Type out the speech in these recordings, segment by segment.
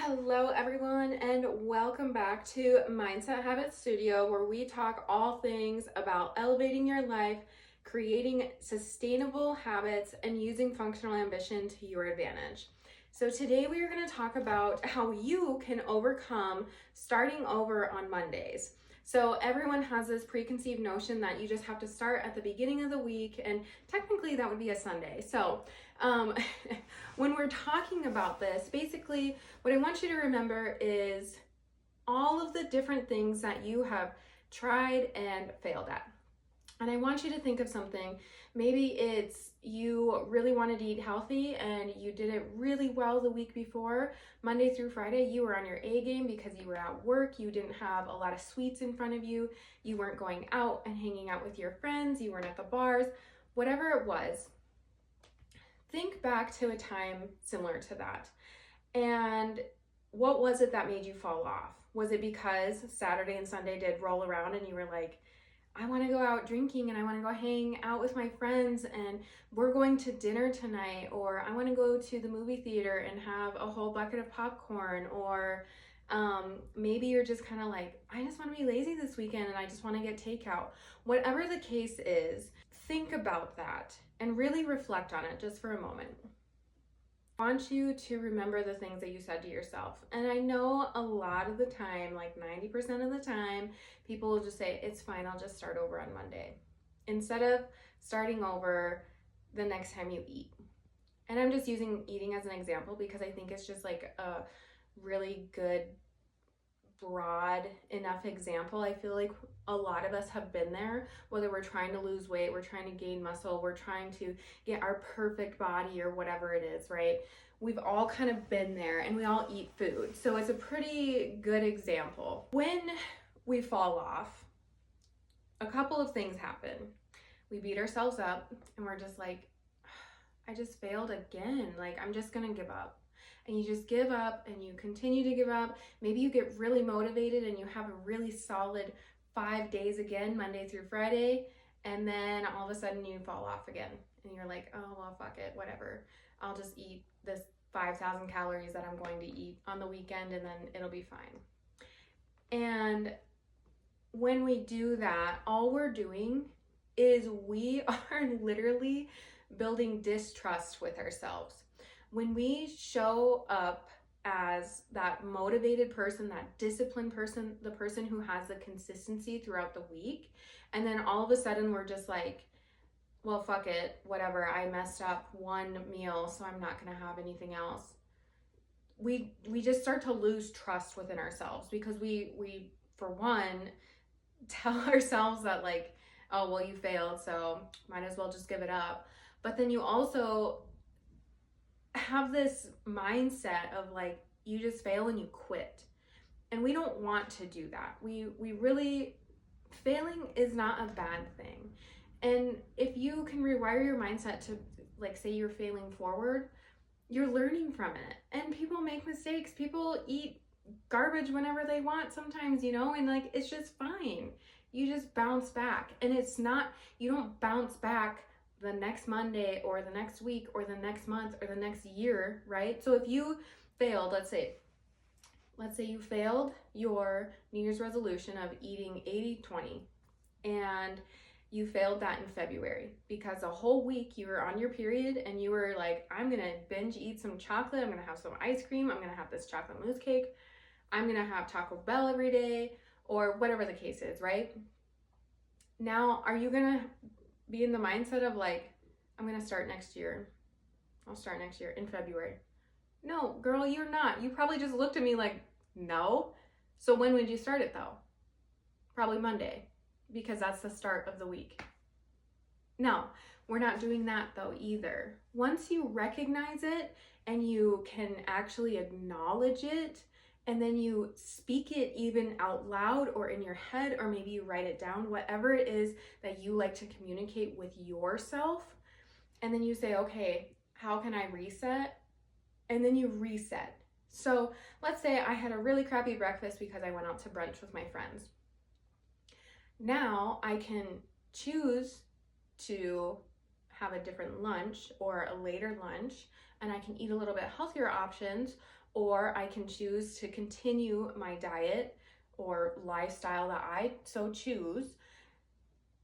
Hello, everyone, and welcome back to Mindset Habits Studio, where we talk all things about elevating your life, creating sustainable habits, and using functional ambition to your advantage. So, today we are going to talk about how you can overcome starting over on Mondays. So, everyone has this preconceived notion that you just have to start at the beginning of the week, and technically that would be a Sunday. Um, when we're talking about this, basically, what I want you to remember is all of the different things that you have tried and failed at. And I want you to think of something. Maybe it's you really wanted to eat healthy and you did it really well the week before. Monday through Friday, you were on your A game because you were at work. You didn't have a lot of sweets in front of you. You weren't going out and hanging out with your friends. You weren't at the bars. Whatever it was, think back to a time similar to that. And what was it that made you fall off? Was it because Saturday and Sunday did roll around and you were like, I want to go out drinking and I want to go hang out with my friends and we're going to dinner tonight, or I want to go to the movie theater and have a whole bucket of popcorn, or maybe you're just kind of like, I just want to be lazy this weekend and I just want to get takeout. Whatever the case is, think about that and really reflect on it just for a moment. I want you to remember the things that you said to yourself. And I know a lot of the time, like 90% of the time, people will just say, it's fine, I'll just start over on Monday, instead of starting over the next time you eat. And I'm just using eating as an example because I think it's just like a really good, broad enough example. I feel like a lot of us have been there, whether we're trying to lose weight, we're trying to gain muscle, we're trying to get our perfect body or whatever it is, right? We've all kind of been there and we all eat food. So it's a pretty good example. When we fall off, a couple of things happen. We beat ourselves up and we're just like, I just failed again. Like, I'm just gonna give up. And you just give up and you continue to give up. Maybe you get really motivated and you have a really solid 5 days again, Monday through Friday, and then all of a sudden you fall off again. And you're like, oh, well, fuck it, whatever. I'll just eat this 5,000 calories that I'm going to eat on the weekend and then it'll be fine. And when we do that, all we're doing is we are literally building distrust with ourselves. When we show up as that motivated person, that disciplined person, the person who has the consistency throughout the week, and then all of a sudden we're just like, well, fuck it, whatever, I messed up one meal, so I'm not gonna have anything else. We just start to lose trust within ourselves because we for one tell ourselves that, like, oh, well, you failed, so might as well just give it up. But then you also have this mindset of like, you just fail and you quit. And we don't want to do that. We really, failing is not a bad thing. And if you can rewire your mindset to, like, say you're failing forward, you're learning from it. And people make mistakes. People eat garbage whenever they want sometimes, and like, it's just fine. You just bounce back. And it's not, you don't bounce back the next Monday or the next week or the next month or the next year, right? So if you failed, let's say you failed your New Year's resolution of eating 80-20, and you failed that in February because a whole week you were on your period and you were like, I'm gonna binge eat some chocolate, I'm gonna have some ice cream, I'm gonna have this chocolate mousse cake, I'm gonna have Taco Bell every day, or whatever the case is, right? Now, are you gonna be in the mindset of like, I'm gonna start next year, I'll start next year in February? No, girl, you're not. You probably just looked at me like, no. So when would you start it though? Probably Monday, because that's the start of the week. No, we're not doing that though either. Once you recognize it and you can actually acknowledge it, and then you speak it even out loud or in your head, or maybe you write it down, whatever it is that you like to communicate with yourself. And then you say, okay, how can I reset? And then you reset. So let's say I had a really crappy breakfast because I went out to brunch with my friends. Now I can choose to have a different lunch or a later lunch, and I can eat a little bit healthier options, or I can choose to continue my diet or lifestyle that I so choose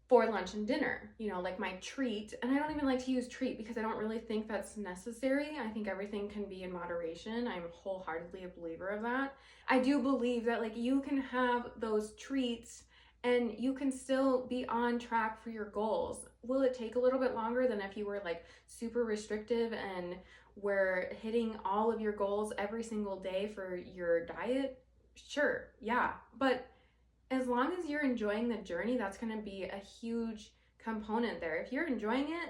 for lunch and dinner, you know, like my treat. And I don't even like to use treat because I don't really think that's necessary. I think everything can be in moderation. I'm wholeheartedly a believer of that. I do believe that like you can have those treats and you can still be on track for your goals. Will it take a little bit longer than if you were like super restrictive and were hitting all of your goals every single day for your diet? Sure, yeah. But as long as you're enjoying the journey, that's going to be a huge component there. If you're enjoying it,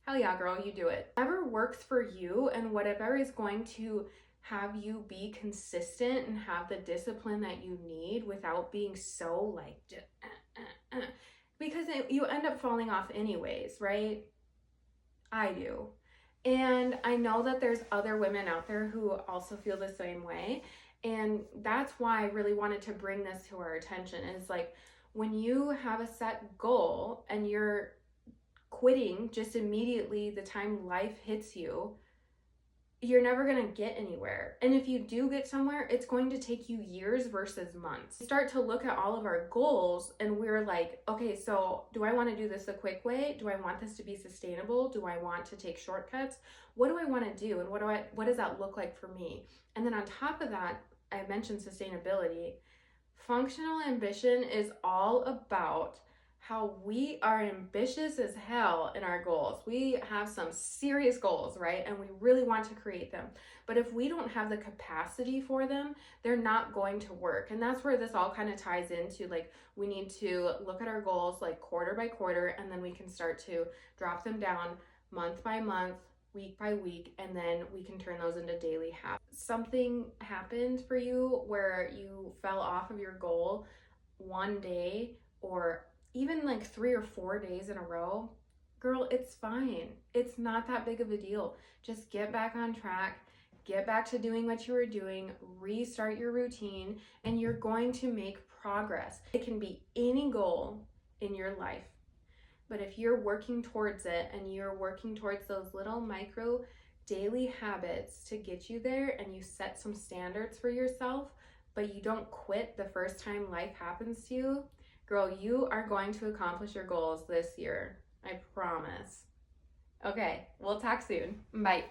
hell yeah, girl, you do it. Whatever works for you and whatever is going to have you be consistent and have the discipline that you need without being so like, because you end up falling off anyways, right? I do. And I know that there's other women out there who also feel the same way. And that's why I really wanted to bring this to our attention is like when you have a set goal and you're quitting just immediately the time life hits you, you're never going to get anywhere. And if you do get somewhere, it's going to take you years versus months. We start to look at all of our goals and we're like, okay, so do I want to do this the quick way? Do I want this to be sustainable? Do I want to take shortcuts? What do I want to do? And what does that look like for me? And then on top of that, I mentioned sustainability. Functional ambition is all about how we are ambitious as hell in our goals. We have some serious goals, right? And we really want to create them. But if we don't have the capacity for them, they're not going to work. And that's where this all kind of ties into like, we need to look at our goals like quarter by quarter, and then we can start to drop them down month by month, week by week, and then we can turn those into daily habits. Something happened for you where you fell off of your goal one day or even like 3 or 4 days in a row, girl, it's fine. It's not that big of a deal. Just get back on track, get back to doing what you were doing, restart your routine, and you're going to make progress. It can be any goal in your life. But if you're working towards it and you're working towards those little micro daily habits to get you there, and you set some standards for yourself, but you don't quit the first time life happens to you, girl, you are going to accomplish your goals this year. I promise. Okay, we'll talk soon. Bye.